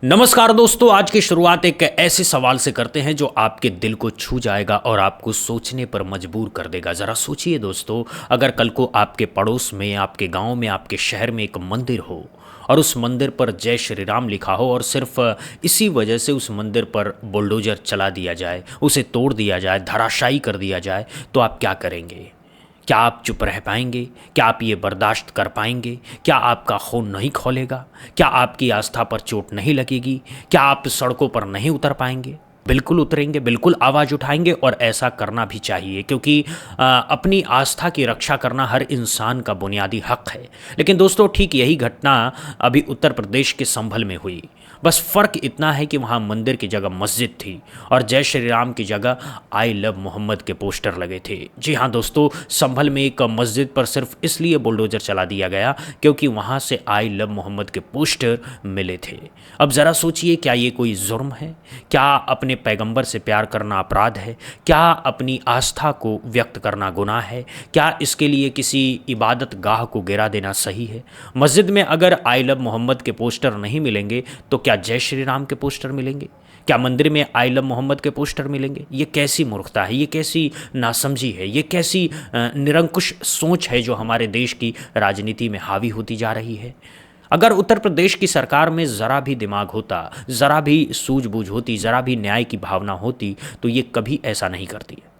नमस्कार दोस्तों, आज की शुरुआत एक ऐसे सवाल से करते हैं जो आपके दिल को छू जाएगा और आपको सोचने पर मजबूर कर देगा। ज़रा सोचिए दोस्तों, अगर कल को आपके पड़ोस में, आपके गांव में, आपके शहर में एक मंदिर हो और उस मंदिर पर जय श्री राम लिखा हो और सिर्फ इसी वजह से उस मंदिर पर बुलडोजर चला दिया जाए, उसे तोड़ दिया जाए, धराशायी कर दिया जाए, तो आप क्या करेंगे? क्या आप चुप रह पाएंगे? क्या आप ये बर्दाश्त कर पाएंगे? क्या आपका खून नहीं खौलेगा? क्या आपकी आस्था पर चोट नहीं लगेगी? क्या आप सड़कों पर नहीं उतर पाएंगे? बिल्कुल उतरेंगे, बिल्कुल आवाज़ उठाएंगे और ऐसा करना भी चाहिए, क्योंकि अपनी आस्था की रक्षा करना हर इंसान का बुनियादी हक है। लेकिन दोस्तों, ठीक यही घटना अभी उत्तर प्रदेश के संभल में हुई। बस फ़र्क इतना है कि वहाँ मंदिर की जगह मस्जिद थी और जय श्री राम की जगह आई लव मोहम्मद के पोस्टर लगे थे। जी हाँ दोस्तों, संभल में एक मस्जिद पर सिर्फ इसलिए बुलडोज़र चला दिया गया क्योंकि वहाँ से आई लव मोहम्मद के पोस्टर मिले थे। अब ज़रा सोचिए, क्या ये कोई जुर्म है? क्या अपने पैगंबर से प्यार करना अपराध है? क्या अपनी आस्था को व्यक्त करना गुनाह है? क्या इसके लिए किसी इबादत गाह को गिरा देना सही है? मस्जिद में अगर आई लव मोहम्मद के पोस्टर नहीं मिलेंगे तो क्या जय श्री राम के पोस्टर मिलेंगे? क्या मंदिर में आई लव मोहम्मद के पोस्टर मिलेंगे? ये कैसी मूर्खता है, ये कैसी नासमझी है, ये कैसी निरंकुश सोच है जो हमारे देश की राजनीति में हावी होती जा रही है। अगर उत्तर प्रदेश की सरकार में ज़रा भी दिमाग होता, ज़रा भी सूझबूझ होती, ज़रा भी न्याय की भावना होती, तो ये कभी ऐसा नहीं करती है।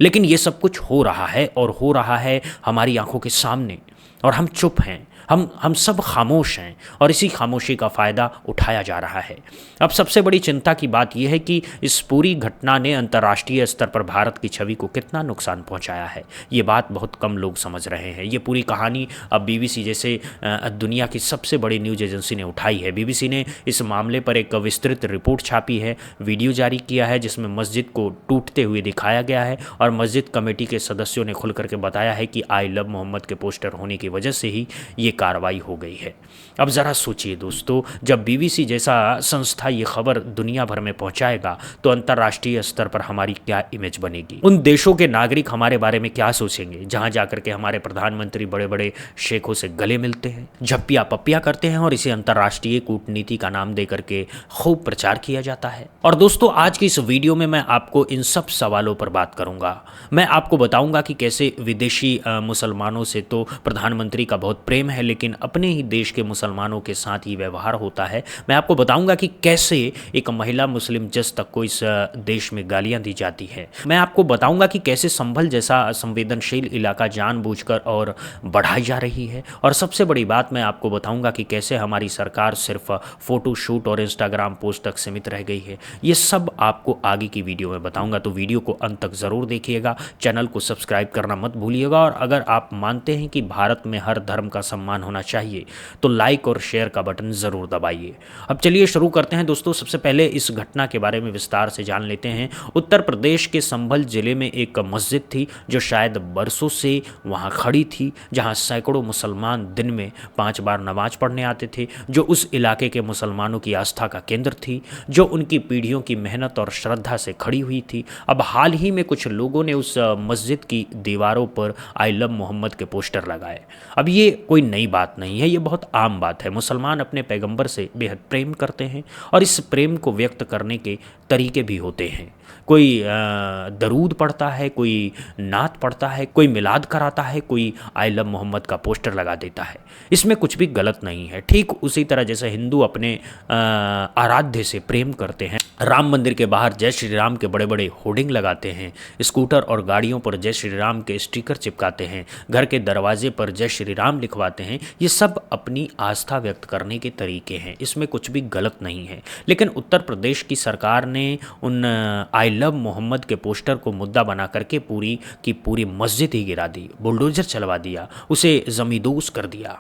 लेकिन ये सब कुछ हो रहा है और हो रहा है हमारी आंखों के सामने, और हम चुप हैं, हम सब खामोश हैं और इसी खामोशी का फ़ायदा उठाया जा रहा है। अब सबसे बड़ी चिंता की बात यह है कि इस पूरी घटना ने अंतर्राष्ट्रीय स्तर पर भारत की छवि को कितना नुकसान पहुंचाया है, ये बात बहुत कम लोग समझ रहे हैं। ये पूरी कहानी अब बीबीसी जैसे दुनिया की सबसे बड़ी न्यूज़ एजेंसी ने उठाई है। बीबीसी ने इस मामले पर एक विस्तृत रिपोर्ट छापी है, वीडियो जारी किया है जिसमें मस्जिद को टूटते हुए दिखाया गया है और मस्जिद कमेटी के सदस्यों ने खुल करके बताया है कि आई लव मोहम्मद के पोस्टर होने की वजह से ही ये कार्रवाई हो गई है। अब ज़रा सोचिए दोस्तों, जब बीबीसी जैसा संस्था ये खबर दुनिया भर में पहुंचाएगा तो अंतर्राष्ट्रीय स्तर पर हमारी क्या इमेज बनेगी? उन देशों के नागरिक हमारे बारे में क्या सोचेंगे जहां जाकर के हमारे प्रधानमंत्री बड़े बड़े शेखों से गले मिलते हैं, झप्पिया पप्पिया करते हैं और इसे अंतर्राष्ट्रीय कूटनीति का नाम दे करके खूब प्रचार किया जाता है। और दोस्तों, आज की इस वीडियो में मैं आपको इन सब सवालों पर बात करूंगा। मैं आपको बताऊंगा कि कैसे विदेशी मुसलमानों से तो प्रधानमंत्री का बहुत प्रेम है, लेकिन अपने ही देश के मुसलमानों के साथ ही व्यवहार होता है। मैं आपको बताऊंगा कि कैसे एक महिला मुस्लिम जज तक को इस देश में गालियां दी जाती है। मैं आपको बताऊंगा कि कैसे संभल जैसा संवेदनशील इलाका जानबूझकर और बढ़ाई जा रही है। और सबसे बड़ी बात, मैं आपको बताऊंगा कि कैसे हमारी सरकार सिर्फ फोटो शूट और इंस्टाग्राम पोस्ट तक सीमित रह गई है। ये सब आपको आगे की वीडियो में बताऊंगा, तो वीडियो को अंत तक ज़रूर देखिएगा। चैनल को सब्सक्राइब करना मत भूलिएगा और अगर आप मानते हैं कि भारत में हर धर्म का सम्मान होना चाहिए तो लाइक और शेयर का बटन ज़रूर दबाइए। अब चलिए शुरू करते हैं दोस्तों। सबसे पहले इस घटना के बारे में विस्तार से जान लेते हैं। उत्तर प्रदेश के संभल जिले में एक मस्जिद थी जो शायद बरसों से वहाँ खड़ी थी, जहाँ सैकड़ों मुसलमान दिन में 5 बार नमाज पढ़ने आते थे, जो उस इलाके के मुसलमानों की आस्था का केंद्र थी, जो उनकी पीढ़ियों की मेहनत और श्रद्धा से खड़ी हुई थी। अब हाल ही में कुछ लोगों ने उस मस्जिद की दीवारों पर आई लव मोहम्मद के पोस्टर लगाए। अब ये कोई नई बात नहीं है, ये बहुत आम बात है। मुसलमान अपने पैगंबर से बेहद प्रेम करते हैं और इस प्रेम को व्यक्त करने के तरीके भी होते हैं। कोई दरूद पढ़ता है, कोई नात पढ़ता है, कोई मिलाद कराता है, कोई आई लव मोहम्मद का पोस्टर लगा देता है। इसमें कुछ भी गलत नहीं है। ठीक उसी तरह जैसे हिंदू अपने आराध्य से प्रेम करते हैं, राम मंदिर के बाहर जय श्री राम के बड़े बड़े होर्डिंग लगाते हैं, स्कूटर और गाड़ियों पर जय श्री राम के स्टिकर चिपकाते हैं, घर के दरवाजे पर जय श्री राम लिखवाते हैं। ये सब अपनी आस्था व्यक्त करने के तरीके हैं, इसमें कुछ भी गलत नहीं है। लेकिन उत्तर प्रदेश की सरकार ने उन आई लव मोहम्मद के पोस्टर को मुद्दा बना करके पूरी की पूरी मस्जिद ही गिरा दी, बुलडोजर चलवा दिया, उसे जमींदोज कर दिया।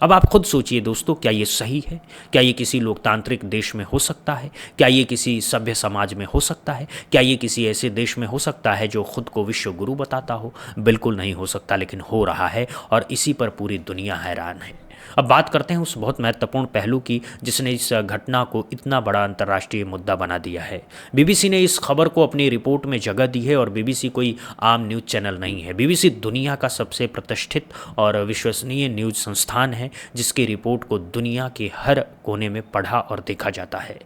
अब आप खुद सोचिए दोस्तों, क्या ये सही है? क्या ये किसी लोकतांत्रिक देश में हो सकता है? क्या ये किसी सभ्य समाज में हो सकता है? क्या ये किसी ऐसे देश में हो सकता है जो खुद को विश्व गुरु बताता हो? बिल्कुल नहीं हो सकता, लेकिन हो रहा है और इसी पर पूरी दुनिया हैरान है। अब बात करते हैं उस बहुत महत्वपूर्ण पहलू की जिसने इस घटना को इतना बड़ा अंतर्राष्ट्रीय मुद्दा बना दिया है। बीबीसी ने इस खबर को अपनी रिपोर्ट में जगह दी है और बीबीसी कोई आम न्यूज़ चैनल नहीं है। बीबीसी दुनिया का सबसे प्रतिष्ठित और विश्वसनीय न्यूज़ संस्थान है जिसकी रिपोर्ट को दुनिया के हर कोने में पढ़ा और देखा जाता है।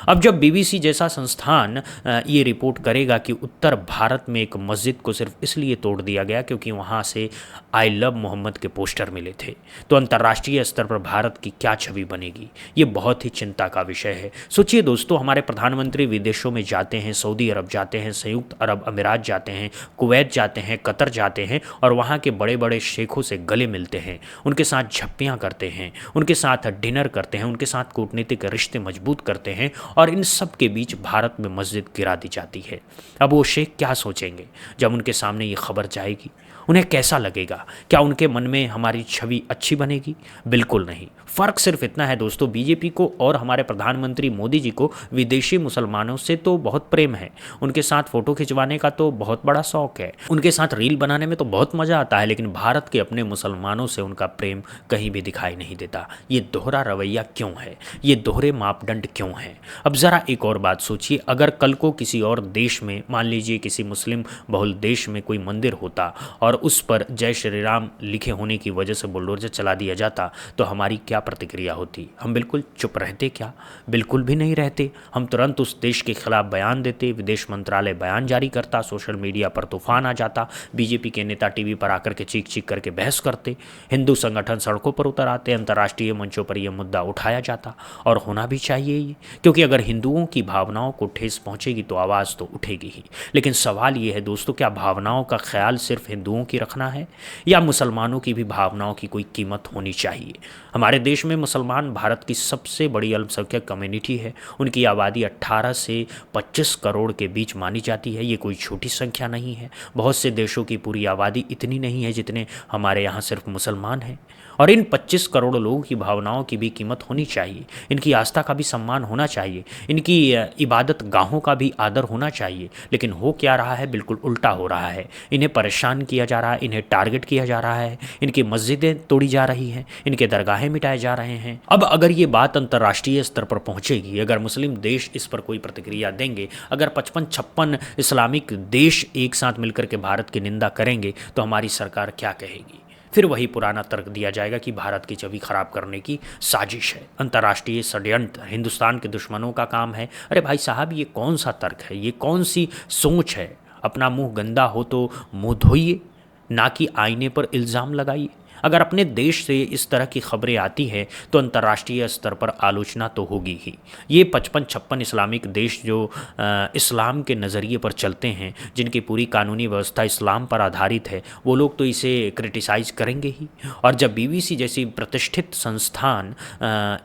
अब जब बीबीसी जैसा संस्थान ये रिपोर्ट करेगा कि उत्तर भारत में एक मस्जिद को सिर्फ इसलिए तोड़ दिया गया क्योंकि वहाँ से आई लव मोहम्मद के पोस्टर मिले थे, तो अंतर्राष्ट्रीय स्तर पर भारत की क्या छवि बनेगी, ये बहुत ही चिंता का विषय है। सोचिए दोस्तों, हमारे प्रधानमंत्री विदेशों में जाते हैं, सऊदी अरब जाते हैं, संयुक्त अरब अमीरात जाते हैं, कुवैत जाते हैं, कतर जाते हैं और वहाँ के बड़े बड़े शेखों से गले मिलते हैं, उनके साथ झप्पियाँ करते हैं, उनके साथ डिनर करते हैं, उनके साथ कूटनीतिक रिश्ते मजबूत करते हैं और इन सब के बीच भारत में मस्जिद गिरा दी जाती है। अब वो शेख क्या सोचेंगे जब उनके सामने ये खबर जाएगी? उन्हें कैसा लगेगा? क्या उनके मन में हमारी छवि अच्छी बनेगी? बिल्कुल नहीं। फ़र्क सिर्फ इतना है दोस्तों, बीजेपी को और हमारे प्रधानमंत्री मोदी जी को विदेशी मुसलमानों से तो बहुत प्रेम है, उनके साथ फ़ोटो खिंचवाने का तो बहुत बड़ा शौक़ है, उनके साथ रील बनाने में तो बहुत मज़ा आता है, लेकिन भारत के अपने मुसलमानों से उनका प्रेम कहीं भी दिखाई नहीं देता। ये दोहरा रवैया क्यों है? ये दोहरे मापदंड क्यों हैं? अब ज़रा एक और बात सोचिए, अगर कल को किसी और देश में, मान लीजिए किसी मुस्लिम बहुल देश में कोई मंदिर होता और उस पर जय श्री राम लिखे होने की वजह से बुलडोजर चला दिया जाता, तो हमारी क्या प्रतिक्रिया होती? हम बिल्कुल चुप रहते क्या? बिल्कुल भी नहीं रहते। हम तुरंत उस देश के खिलाफ बयान देते, विदेश मंत्रालय बयान जारी करता, सोशल मीडिया पर तूफान आ जाता, बीजेपी के नेता टीवी पर आकर के चीख चीख करके बहस करते, हिंदू संगठन सड़कों पर उतर आते, अंतर्राष्ट्रीय मंचों पर यह मुद्दा उठाया जाता। और होना भी चाहिए ये, क्योंकि अगर हिंदुओं की भावनाओं को ठेस पहुंचेगी तो आवाज़ तो उठेगी ही। लेकिन सवाल ये है दोस्तों, क्या भावनाओं का ख्याल सिर्फ हिंदुओं की रखना है या मुसलमानों की भी भावनाओं की कोई कीमत होनी चाहिए? हमारे देश में मुसलमान भारत की सबसे बड़ी अल्पसंख्यक कम्युनिटी है। उनकी आबादी 18 से 25 करोड़ के बीच मानी जाती है। ये कोई छोटी संख्या नहीं है। बहुत से देशों की पूरी आबादी इतनी नहीं है जितने हमारे यहाँ सिर्फ मुसलमान हैं। और इन 25 करोड़ लोगों की भावनाओं की भी कीमत होनी चाहिए, इनकी आस्था का भी सम्मान होना चाहिए, इनकी इबादत गाहों का भी आदर होना चाहिए। लेकिन हो क्या रहा है? बिल्कुल उल्टा हो रहा है। इन्हें परेशान किया जा रहा है, इन्हें टारगेट किया जा रहा है, इनकी मस्जिदें तोड़ी जा रही हैं, इनके दरगाहें मिटाए जा रहे हैं। अब अगर ये बात अंतर्राष्ट्रीय स्तर पर पहुंचेगी, अगर मुस्लिम देश इस पर कोई प्रतिक्रिया देंगे, अगर 55-56 इस्लामिक देश एक साथ मिलकर के भारत की निंदा करेंगे, तो हमारी सरकार क्या कहेगी? फिर वही पुराना तर्क दिया जाएगा कि भारत की छवि खराब करने की साजिश है, अंतर्राष्ट्रीय षड्यंत्र, हिंदुस्तान के दुश्मनों का काम है। अरे भाई साहब, ये कौन सा तर्क है? ये कौन सी सोच है? अपना मुंह गंदा हो तो मुंह धोइए, ना कि आईने पर इल्ज़ाम लगाइए। अगर अपने देश से इस तरह की खबरें आती हैं तो अंतर्राष्ट्रीय स्तर पर आलोचना तो होगी ही। ये 55-56 इस्लामिक देश जो इस्लाम के नज़रिए पर चलते हैं, जिनकी पूरी कानूनी व्यवस्था इस्लाम पर आधारित है, वो लोग तो इसे क्रिटिसाइज़ करेंगे ही। और जब बीबीसी जैसी प्रतिष्ठित संस्थान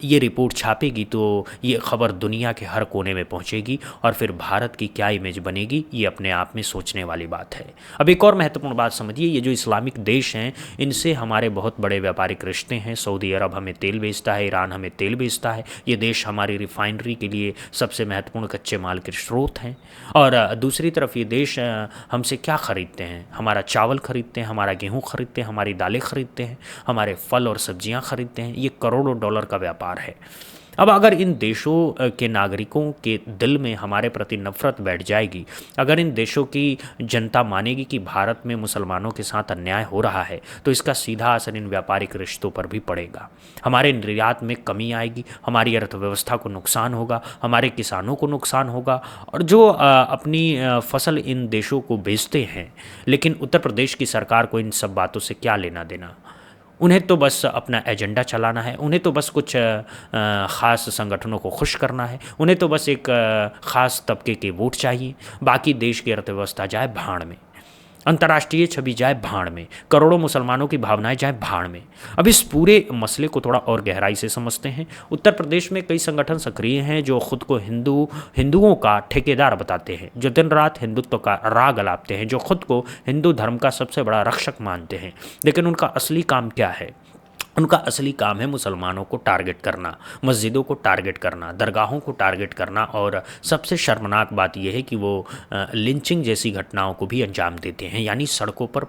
ये रिपोर्ट छापेगी तो ये खबर दुनिया के हर कोने में पहुँचेगी और फिर भारत की क्या इमेज बनेगी, ये अपने आप में सोचने वाली बात है। अब एक और महत्वपूर्ण बात समझिए, ये जो इस्लामिक देश हैं, इनसे हमारे बहुत बड़े व्यापारिक रिश्ते हैं। सऊदी अरब हमें तेल बेचता है, ईरान हमें तेल बेचता है। ये देश हमारी रिफाइनरी के लिए सबसे महत्वपूर्ण कच्चे माल के स्रोत हैं। और दूसरी तरफ ये देश हमसे क्या खरीदते हैं? हमारा चावल खरीदते हैं, हमारा गेहूं खरीदते हैं, हमारी दालें खरीदते हैं, हमारे फल और सब्जियां खरीदते हैं। ये करोड़ों डॉलर का व्यापार है। अब अगर इन देशों के नागरिकों के दिल में हमारे प्रति नफरत बैठ जाएगी, अगर इन देशों की जनता मानेगी कि भारत में मुसलमानों के साथ अन्याय हो रहा है, तो इसका सीधा असर इन व्यापारिक रिश्तों पर भी पड़ेगा। हमारे निर्यात में कमी आएगी, हमारी अर्थव्यवस्था को नुकसान होगा, हमारे किसानों को नुकसान होगा। और जो अपनी फसल इन देशों को बेचते हैं, लेकिन उत्तर प्रदेश की सरकार को इन सब बातों से क्या लेना देना? उन्हें तो बस अपना एजेंडा चलाना है, उन्हें तो बस कुछ ख़ास संगठनों को खुश करना है, उन्हें तो बस एक ख़ास तबके के वोट चाहिए। बाकी देश की अर्थव्यवस्था जाए भाड़ में, अंतर्राष्ट्रीय छवि जाए भाड़ में, करोड़ों मुसलमानों की भावनाएं जाए भाड़ में। अब इस पूरे मसले को थोड़ा और गहराई से समझते हैं। उत्तर प्रदेश में कई संगठन सक्रिय हैं जो खुद को हिंदुओं का ठेकेदार बताते हैं, जो दिन रात हिंदुत्व का राग अलापते हैं, जो खुद को हिंदू धर्म का सबसे बड़ा रक्षक मानते हैं। लेकिन उनका असली काम क्या है? उनका असली काम है मुसलमानों को टारगेट करना, मस्जिदों को टारगेट करना, दरगाहों को टारगेट करना। और सबसे शर्मनाक बात यह है कि वो लिंचिंग जैसी घटनाओं को भी अंजाम देते हैं, यानी सड़कों पर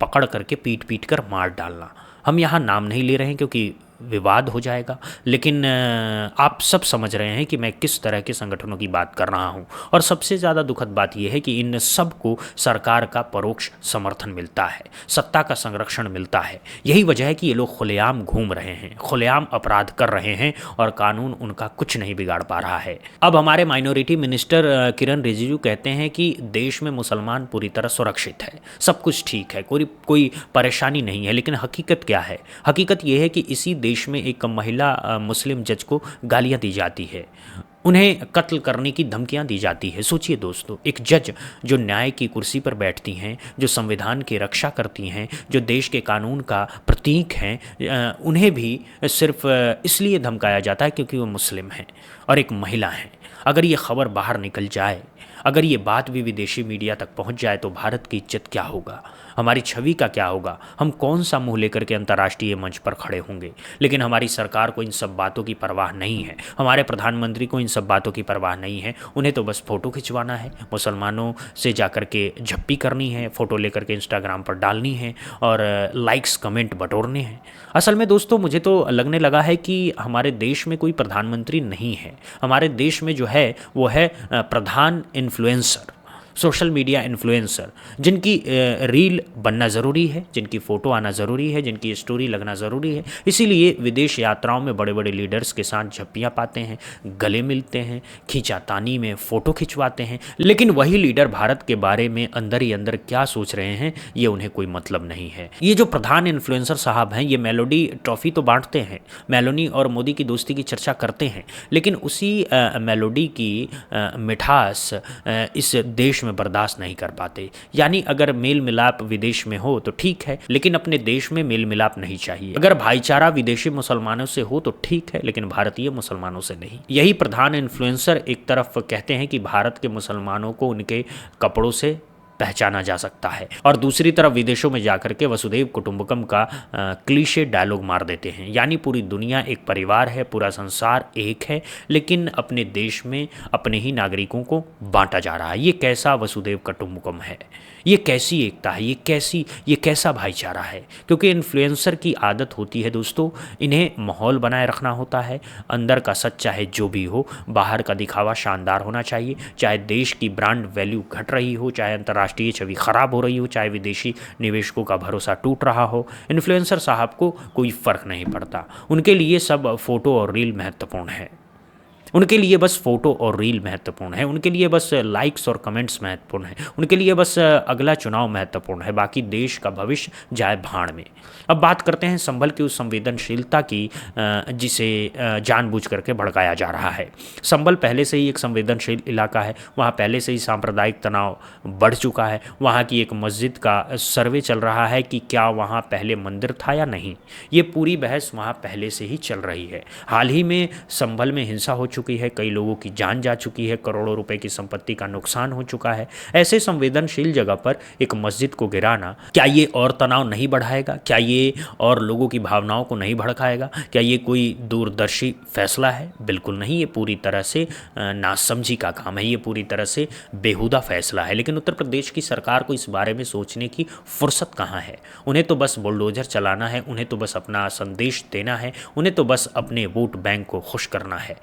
पकड़ करके पीट कर मार डालना। हम यहाँ नाम नहीं ले रहे हैं क्योंकि विवाद हो जाएगा। लेकिन आप सब समझ रहे हैं कि मैं किस तरह के संगठनों की बात कर रहा हूं। और सबसे ज़्यादा दुखद बात यह है कि इन सब को सरकार का परोक्ष समर्थन मिलता है, सत्ता का संरक्षण मिलता है। यही वजह है कि ये लोग खुलेआम घूम रहे हैं, खुलेआम अपराध कर रहे हैं और कानून उनका कुछ नहीं बिगाड़ पा रहा है। अब हमारे माइनॉरिटी मिनिस्टर किरण रिजिजू कहते हैं कि देश में मुसलमान पूरी तरह सुरक्षित है, सब कुछ ठीक है, कोई परेशानी नहीं है। लेकिन हकीकत क्या है? हकीकत यह है कि इसी देश में एक महिला मुस्लिम जज को गालियां दी जाती है, उन्हें कत्ल करने की धमकियां दी जाती है। सोचिए दोस्तों, एक जज जो न्याय की कुर्सी पर बैठती हैं, जो संविधान की रक्षा करती हैं, जो देश के कानून का प्रतीक हैं, उन्हें भी सिर्फ इसलिए धमकाया जाता है क्योंकि वो मुस्लिम हैं और एक महिला हैं। अगर ये खबर बाहर निकल जाए, अगर ये बात भी विदेशी मीडिया तक पहुंच जाए तो भारत की इज्जत क्या होगा, हमारी छवि का क्या होगा? हम कौन सा मुंह लेकर के अंतर्राष्ट्रीय मंच पर खड़े होंगे? लेकिन हमारी सरकार को इन सब बातों की परवाह नहीं है, हमारे प्रधानमंत्री को इन सब बातों की परवाह नहीं है। उन्हें तो बस फ़ोटो खिंचवाना है, मुसलमानों से जाकर के झप्पी करनी है, फ़ोटो लेकर के इंस्टाग्राम पर डालनी है और लाइक्स कमेंट बटोरने हैं। असल में दोस्तों, मुझे तो लगने लगा है कि हमारे देश में कोई प्रधानमंत्री नहीं है। हमारे देश में जो है वो है प्रधान इन्फ्लुएंसर, सोशल मीडिया इन्फ्लुएंसर, जिनकी रील बनना ज़रूरी है, जिनकी फ़ोटो आना ज़रूरी है, जिनकी स्टोरी लगना ज़रूरी है। इसीलिए विदेश यात्राओं में बड़े बड़े लीडर्स के साथ झप्पियाँ पाते हैं, गले मिलते हैं, खींचातानी में फ़ोटो खिंचवाते हैं। लेकिन वही लीडर भारत के बारे में अंदर ही अंदर क्या सोच रहे हैं ये उन्हें कोई मतलब नहीं है। ये जो प्रधान इन्फ्लुएंसर साहब हैं, ये मेलोडी ट्रॉफ़ी तो बांटते हैं, मेलोनी और मोदी की दोस्ती की चर्चा करते हैं, लेकिन उसी मेलोडी की मिठास इस देश में बर्दाश्त नहीं कर पाते। यानी अगर मेल मिलाप विदेश में हो तो ठीक है, लेकिन अपने देश में मेल मिलाप नहीं चाहिए। अगर भाईचारा विदेशी मुसलमानों से हो तो ठीक है, लेकिन भारतीय मुसलमानों से नहीं। यही प्रधान इन्फ्लुएंसर एक तरफ कहते हैं कि भारत के मुसलमानों को उनके कपड़ों से पहचाना जा सकता है, और दूसरी तरफ विदेशों में जाकर के वसुधैव कुटुंबकम का क्लीशे डायलॉग मार देते हैं। यानी पूरी दुनिया एक परिवार है, पूरा संसार एक है, लेकिन अपने देश में अपने ही नागरिकों को बांटा जा रहा है। ये कैसा वसुधैव कुटुंबकम है? ये कैसी एकता है? ये कैसा भाईचारा है? क्योंकि इन्फ्लुएंसर की आदत होती है दोस्तों, इन्हें माहौल बनाए रखना होता है। अंदर का सच चाहे जो भी हो, बाहर का दिखावा शानदार होना चाहिए। चाहे देश की ब्रांड वैल्यू घट रही हो, चाहे अंतर्राष्ट्रीय छवि खराब हो रही हो, चाहे विदेशी निवेशकों का भरोसा टूट रहा हो, इन्फ्लुएंसर साहब को कोई फ़र्क नहीं पड़ता। उनके लिए सब फोटो और रील महत्वपूर्ण है, उनके लिए बस फ़ोटो और रील महत्वपूर्ण है, उनके लिए बस लाइक्स और कमेंट्स महत्वपूर्ण है, उनके लिए बस अगला चुनाव महत्वपूर्ण है, बाकी देश का भविष्य जाए भाड़ में। अब बात करते हैं संभल की उस संवेदनशीलता की जिसे जानबूझ करके भड़काया जा रहा है। संभल पहले से ही एक संवेदनशील इलाका है, वहाँ पहले से ही सांप्रदायिक तनाव बढ़ चुका है। वहाँ की एक मस्जिद का सर्वे चल रहा है कि क्या वहाँ पहले मंदिर था या नहीं। ये पूरी बहस वहाँ पहले से ही चल रही है। हाल ही में संभल में हिंसा हो चुकी है, कई लोगों की जान जा चुकी है, करोड़ों रुपए की संपत्ति का नुकसान हो चुका है। ऐसे संवेदनशील जगह पर एक मस्जिद को गिराना, क्या ये और तनाव नहीं बढ़ाएगा? क्या ये और लोगों की भावनाओं को नहीं भड़काएगा? क्या ये कोई दूरदर्शी फैसला है? बिल्कुल नहीं, ये पूरी तरह से नासमझी का काम है, ये पूरी तरह से बेहुदा फैसला है। लेकिन उत्तर प्रदेश की सरकार को इस बारे में सोचने की फुर्सत कहाँ है? उन्हें तो बस बुलडोजर चलाना है, उन्हें तो बस अपना संदेश देना है, उन्हें तो बस अपने वोट बैंक को खुश करना है।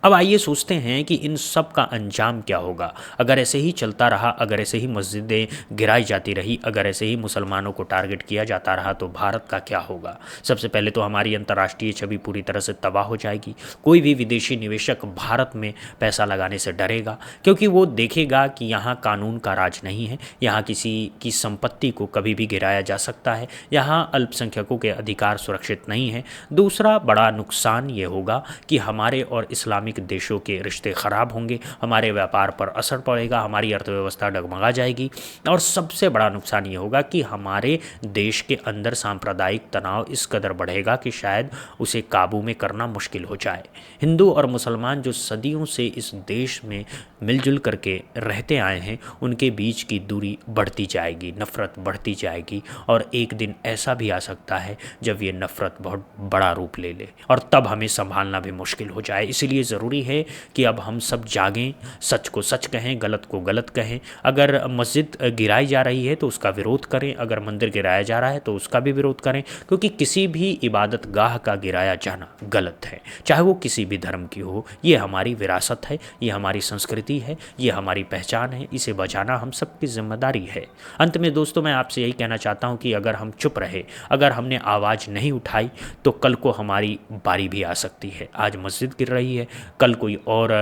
अब आइए सोचते हैं कि इन सब का अंजाम क्या होगा अगर ऐसे ही चलता रहा, अगर ऐसे ही मस्जिदें गिराई जाती रही, अगर ऐसे ही मुसलमानों को टारगेट किया जाता रहा तो भारत का क्या होगा? सबसे पहले तो हमारी अंतर्राष्ट्रीय छवि पूरी तरह से तबाह हो जाएगी। कोई भी विदेशी निवेशक भारत में पैसा लगाने से डरेगा, क्योंकि वो देखेगा कि यहाँ कानून का राज नहीं है, यहाँ किसी की संपत्ति को कभी भी गिराया जा सकता है, यहाँ अल्पसंख्यकों के अधिकार सुरक्षित नहीं है। दूसरा बड़ा नुकसान ये होगा कि हमारे और इस्लामिक देशों के रिश्ते ख़राब होंगे, हमारे व्यापार पर असर पड़ेगा, हमारी अर्थव्यवस्था डगमगा जाएगी, और सबसे बड़ा नुकसान ये होगा कि हमारे देश के अंदर सांप्रदायिक तनाव इस कदर बढ़ेगा कि शायद उसे काबू में करना मुश्किल हो जाए। हिंदू और मुसलमान जो सदियों से इस देश में मिलजुल करके रहते आए हैं, उनके बीच की दूरी बढ़ती जाएगी, नफ़रत बढ़ती जाएगी, और एक दिन ऐसा भी आ सकता है जब ये नफ़रत बहुत बड़ा रूप ले ले, और तब हमें संभालना भी मुश्किल हो जाए। इसीलिए ज़रूरी है कि अब हम सब जागें, सच को सच कहें, गलत को गलत कहें। अगर मस्जिद गिराई जा रही है तो उसका विरोध करें, अगर मंदिर गिराया जा रहा है तो उसका भी विरोध करें, क्योंकि किसी भी इबादत गाह का गिराया जाना गलत है, चाहे वो किसी भी धर्म की हो। ये हमारी विरासत है, ये हमारी संस्कृति है, ये हमारी पहचान है, इसे बचाना हम सबकी जिम्मेदारी है। अंत में दोस्तों मैं आपसे यही कहना चाहता हूँ कि अगर हम चुप रहे, अगर हमने आवाज़ नहीं उठाई, तो कल को हमारी बारी भी आ सकती है। आज मस्जिद गिर रही है, कल कोई और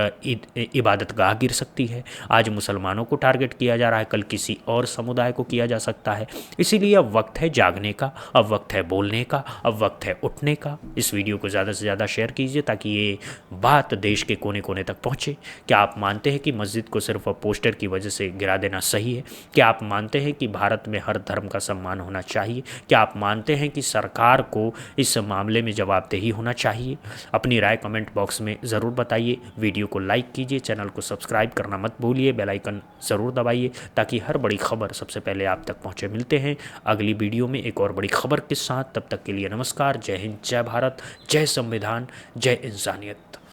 इबादत गाह गिर सकती है। आज मुसलमानों को टारगेट किया जा रहा है, कल किसी और समुदाय को किया जा सकता है। इसीलिए अब वक्त है जागने का, अब वक्त है बोलने का, अब वक्त है उठने का। इस वीडियो को ज़्यादा से ज़्यादा शेयर कीजिए ताकि ये बात देश के कोने कोने तक पहुँचे। क्या आप मानते हैं कि मस्जिद को सिर्फ पोस्टर की वजह से गिरा देना सही है? क्या आप मानते हैं कि भारत में हर धर्म का सम्मान होना चाहिए? क्या आप मानते हैं कि सरकार को इस मामले में जवाबदेही होना चाहिए? अपनी राय कमेंट बॉक्स में ज़रूर बताइए। वीडियो को लाइक कीजिए, चैनल को सब्सक्राइब करना मत भूलिए, बेल आइकन ज़रूर दबाइए ताकि हर बड़ी खबर सबसे पहले आप तक पहुँचे। मिलते हैं अगली वीडियो में एक और बड़ी खबर के साथ। तब तक के लिए नमस्कार। जय हिंद, जय भारत, जय संविधान, जय इंसानियत।